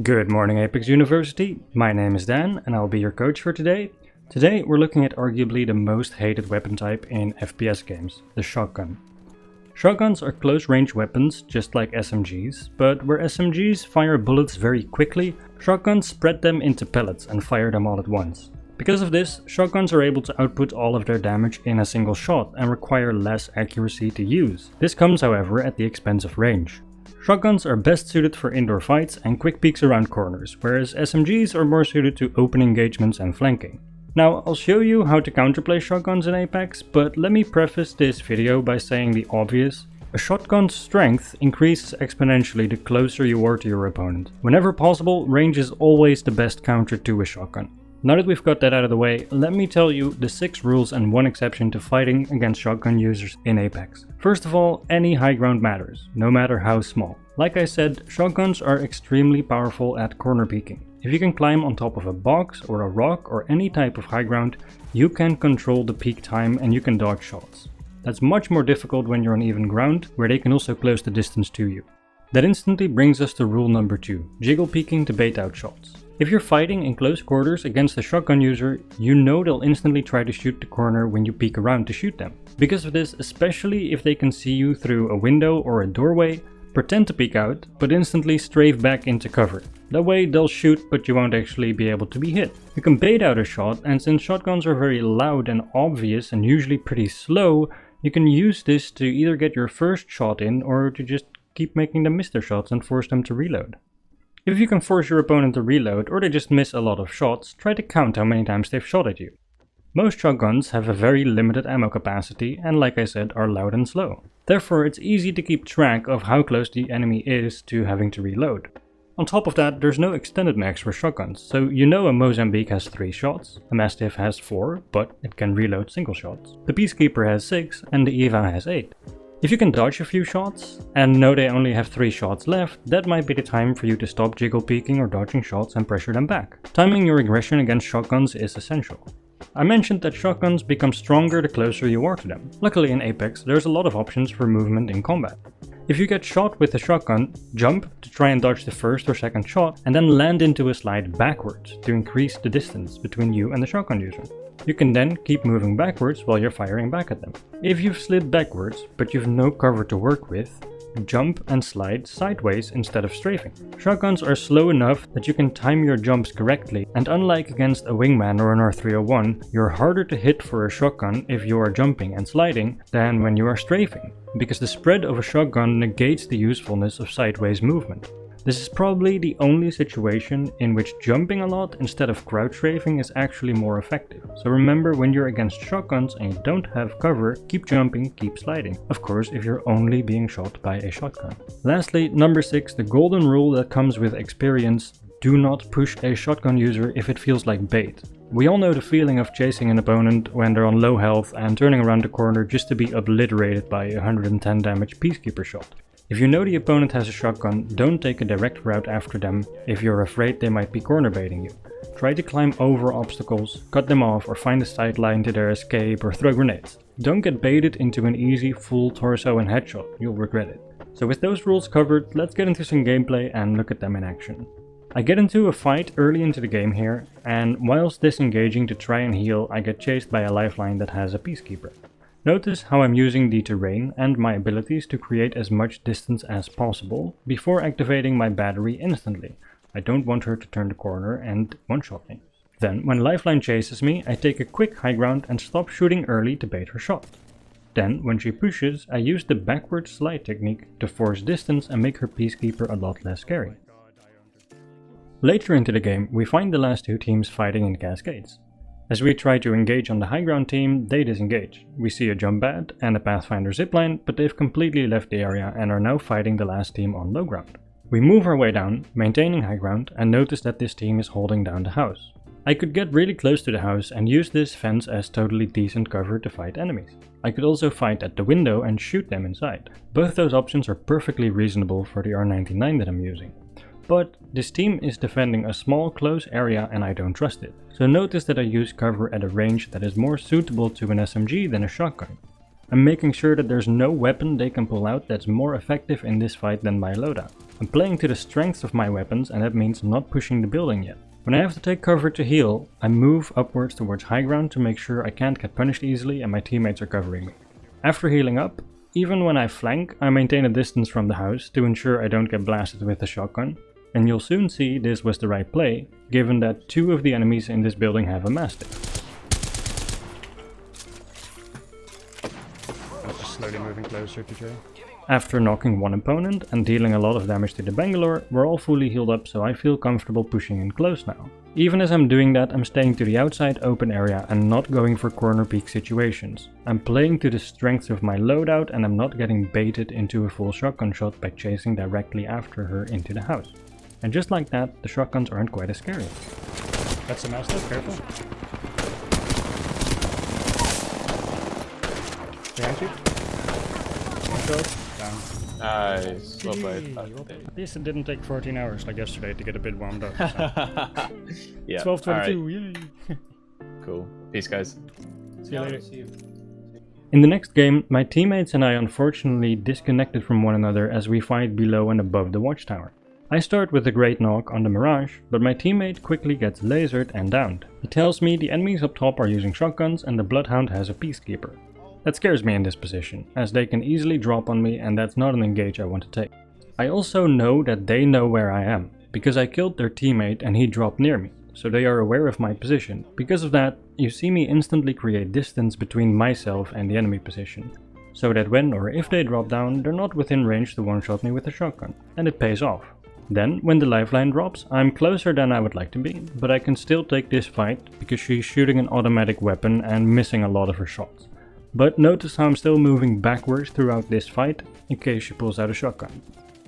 Good morning Apex University, my name is Dan and I'll be your coach for today. Today we're looking at arguably the most hated weapon type in FPS games, the shotgun. Shotguns are close range weapons just like SMGs, but where SMGs fire bullets very quickly, shotguns spread them into pellets and fire them all at once. Because of this, shotguns are able to output all of their damage in a single shot and require less accuracy to use. This comes however at the expense of range. Shotguns are best suited for indoor fights and quick peeks around corners, whereas SMGs are more suited to open engagements and flanking. Now, I'll show you how to counterplay shotguns in Apex, but let me preface this video by saying the obvious. A shotgun's strength increases exponentially the closer you are to your opponent. Whenever possible, range is always the best counter to a shotgun. Now that we've got that out of the way, let me tell you the 6 rules and 1 exception to fighting against shotgun users in Apex. First of all, any high ground matters, no matter how small. Like I said, shotguns are extremely powerful at corner peeking. If you can climb on top of a box or a rock or any type of high ground, you can control the peak time and you can dodge shots. That's much more difficult when you're on even ground, where they can also close the distance to you. That instantly brings us to rule number 2, jiggle peeking to bait out shots. If you're fighting in close quarters against a shotgun user, you know they'll instantly try to shoot the corner when you peek around to shoot them. Because of this, especially if they can see you through a window or a doorway, pretend to peek out, but instantly strafe back into cover. That way they'll shoot, but you won't actually be able to be hit. You can bait out a shot, and since shotguns are very loud and obvious and usually pretty slow, you can use this to either get your first shot in or to just keep making them miss their shots and force them to reload. If you can force your opponent to reload or they just miss a lot of shots, try to count how many times they've shot at you. Most shotguns have a very limited ammo capacity and, like I said, are loud and slow. Therefore, it's easy to keep track of how close the enemy is to having to reload. On top of that, there's no extended max for shotguns, so you know a Mozambique has 3 shots, a Mastiff has 4, but it can reload single shots. The Peacekeeper has 6 and the Eva has 8. If you can dodge a few shots, and know they only have 3 shots left, that might be the time for you to stop jiggle peeking or dodging shots and pressure them back. Timing your aggression against shotguns is essential. I mentioned that shotguns become stronger the closer you are to them. Luckily in Apex, there's a lot of options for movement in combat. If you get shot with a shotgun, jump to try and dodge the first or second shot, and then land into a slide backwards to increase the distance between you and the shotgun user. You can then keep moving backwards while you're firing back at them. If you've slid backwards, but you've no cover to work with, jump and slide sideways instead of strafing. Shotguns are slow enough that you can time your jumps correctly, and unlike against a wingman or an R301, you're harder to hit for a shotgun if you are jumping and sliding than when you are strafing, because the spread of a shotgun negates the usefulness of sideways movement. This is probably the only situation in which jumping a lot instead of crouch strafing is actually more effective. So remember, when you're against shotguns and you don't have cover, keep jumping, keep sliding. Of course, if you're only being shot by a shotgun. Lastly, number 6, the golden rule that comes with experience: do not push a shotgun user if it feels like bait. We all know the feeling of chasing an opponent when they're on low health and turning around the corner just to be obliterated by a 110 damage Peacekeeper shot. If you know the opponent has a shotgun, don't take a direct route after them if you're afraid they might be corner baiting you. Try to climb over obstacles, cut them off, or find a sideline to their escape, or throw grenades. Don't get baited into an easy full torso and headshot, you'll regret it. So with those rules covered, let's get into some gameplay and look at them in action. I get into a fight early into the game here, and whilst disengaging to try and heal, I get chased by a lifeline that has a Peacekeeper. Notice how I'm using the terrain and my abilities to create as much distance as possible before activating my battery instantly. I don't want her to turn the corner and one-shot me. Then, when Lifeline chases me, I take a quick high ground and stop shooting early to bait her shot. Then, when she pushes, I use the backward slide technique to force distance and make her Peacekeeper a lot less scary. Later into the game, we find the last 2 teams fighting in cascades. As we try to engage on the high ground team, they disengage. We see a jump pad and a Pathfinder zipline, but they've completely left the area and are now fighting the last team on low ground. We move our way down, maintaining high ground, and notice that this team is holding down the house. I could get really close to the house and use this fence as totally decent cover to fight enemies. I could also fight at the window and shoot them inside. Both those options are perfectly reasonable for the R99 that I'm using. But this team is defending a small close area and I don't trust it. So notice that I use cover at a range that is more suitable to an SMG than a shotgun. I'm making sure that there's no weapon they can pull out that's more effective in this fight than my loadout. I'm playing to the strengths of my weapons, and that means not pushing the building yet. When I have to take cover to heal, I move upwards towards high ground to make sure I can't get punished easily and my teammates are covering me. After healing up, even when I flank, I maintain a distance from the house to ensure I don't get blasted with the shotgun. And you'll soon see this was the right play, given that 2 of the enemies in this building have a mastiff. Slowly moving closer to Joe. After knocking one opponent and dealing a lot of damage to the Bangalore, we're all fully healed up, so I feel comfortable pushing in close now. Even as I'm doing that, I'm staying to the outside open area and not going for corner peek situations. I'm playing to the strengths of my loadout and I'm not getting baited into a full shotgun shot by chasing directly after her into the house. And just like that, the shotguns aren't quite as scary. That's a master, careful. Behind you. Down. Nice. Well played. At least it didn't take 14 hours like yesterday to get a bit warmed up. So. Yeah. 12:22, right. yay! Cool. Peace, guys. See you later. In the next game, my teammates and I unfortunately disconnected from one another as we fight below and above the watchtower. I start with a great knock on the Mirage, but my teammate quickly gets lasered and downed. He tells me the enemies up top are using shotguns and the Bloodhound has a Peacekeeper. That scares me in this position, as they can easily drop on me and that's not an engage I want to take. I also know that they know where I am, because I killed their teammate and he dropped near me, so they are aware of my position. Because of that, you see me instantly create distance between myself and the enemy position, so that when or if they drop down, they're not within range to one-shot me with a shotgun, and it pays off. Then, when the lifeline drops, I'm closer than I would like to be, but I can still take this fight because she's shooting an automatic weapon and missing a lot of her shots. But notice how I'm still moving backwards throughout this fight, in case she pulls out a shotgun.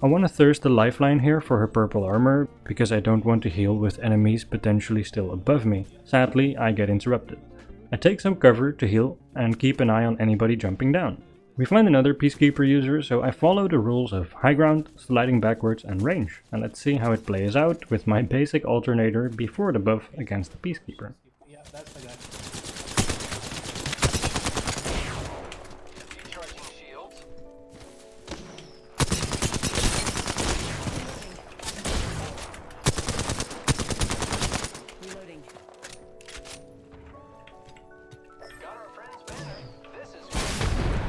I want to thirst the lifeline here for her purple armor, because I don't want to heal with enemies potentially still above me. Sadly, I get interrupted. I take some cover to heal and keep an eye on anybody jumping down. We find another Peacekeeper user, so I follow the rules of high ground, sliding backwards and range. And let's see how it plays out with my basic alternator before the buff against the Peacekeeper. Yeah, that's the guy.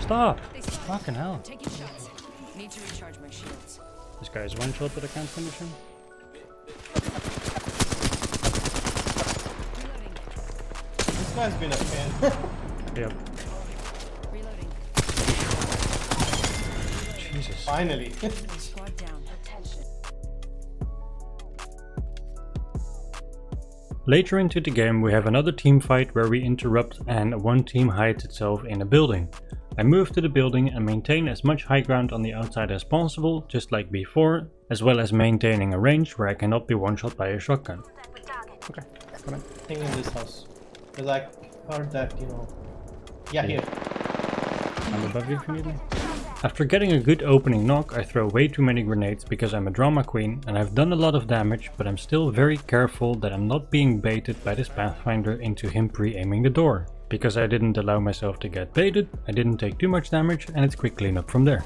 Stop! Fucking hell. Taking shots. Need to recharge my shields. This guy is one shot, but I can't finish him. Reloading. This guy's been a fan. Yep. Reloading. Jesus. Finally. Squad down. Attention. Later into the game we have another team fight where we interrupt and one team hides itself in a building. I move to the building and maintain as much high ground on the outside as possible, just like before, as well as maintaining a range where I cannot be one-shot by a shotgun. Okay, come on. I think in this house. Because I heard that, you know. Yeah, here. I'm above you if you need me. After getting a good opening knock, I throw way too many grenades because I'm a drama queen and I've done a lot of damage, but I'm still very careful that I'm not being baited by this Pathfinder into him pre-aiming the door. Because I didn't allow myself to get baited, I didn't take too much damage and it's quick cleanup from there.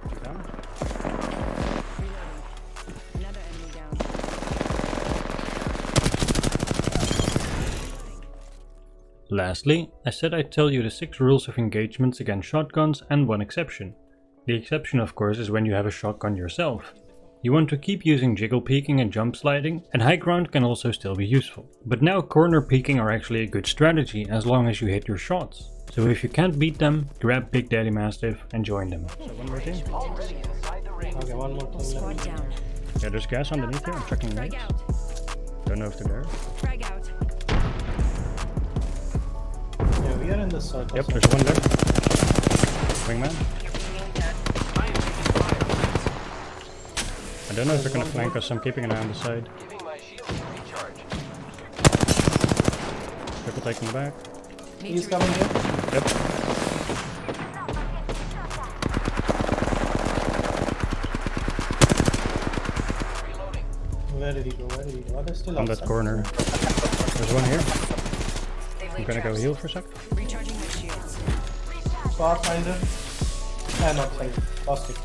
Reloading. Another enemy down. Lastly, I said I'd tell you the 6 rules of engagements against shotguns and one exception. The exception of course is when you have a shotgun yourself. You want to keep using jiggle peeking and jump sliding, and high ground can also still be useful. But now corner peeking are actually a good strategy as long as you hit your shots. So if you can't beat them, grab Big Daddy Mastiff and join them. So one more team. Okay, one more team. Squad down. Yeah, there's gas underneath here, I'm checking Frag nades. out. Don't know if they're there. Frag out. Yeah, we are in the circle. Yep, there's one there. Wingman. I don't know if they're gonna flank us, so I'm keeping an eye on the side. Triple taking the back. He's coming here. Yep. Where did he go? Where did he go? Oh, they're still On outside. that corner. There's one here. I'm gonna go heal for a sec. Recharging my shields. Pathfinder. Not Finder. Caustic.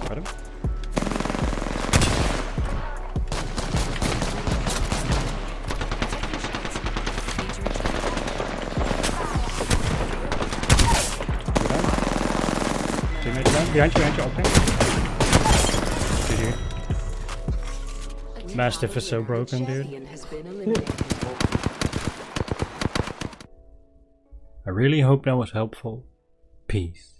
Got him. Teammate down. Behind you, okay. GG. Mastiff is so broken, dude. I really hope that was helpful. Peace.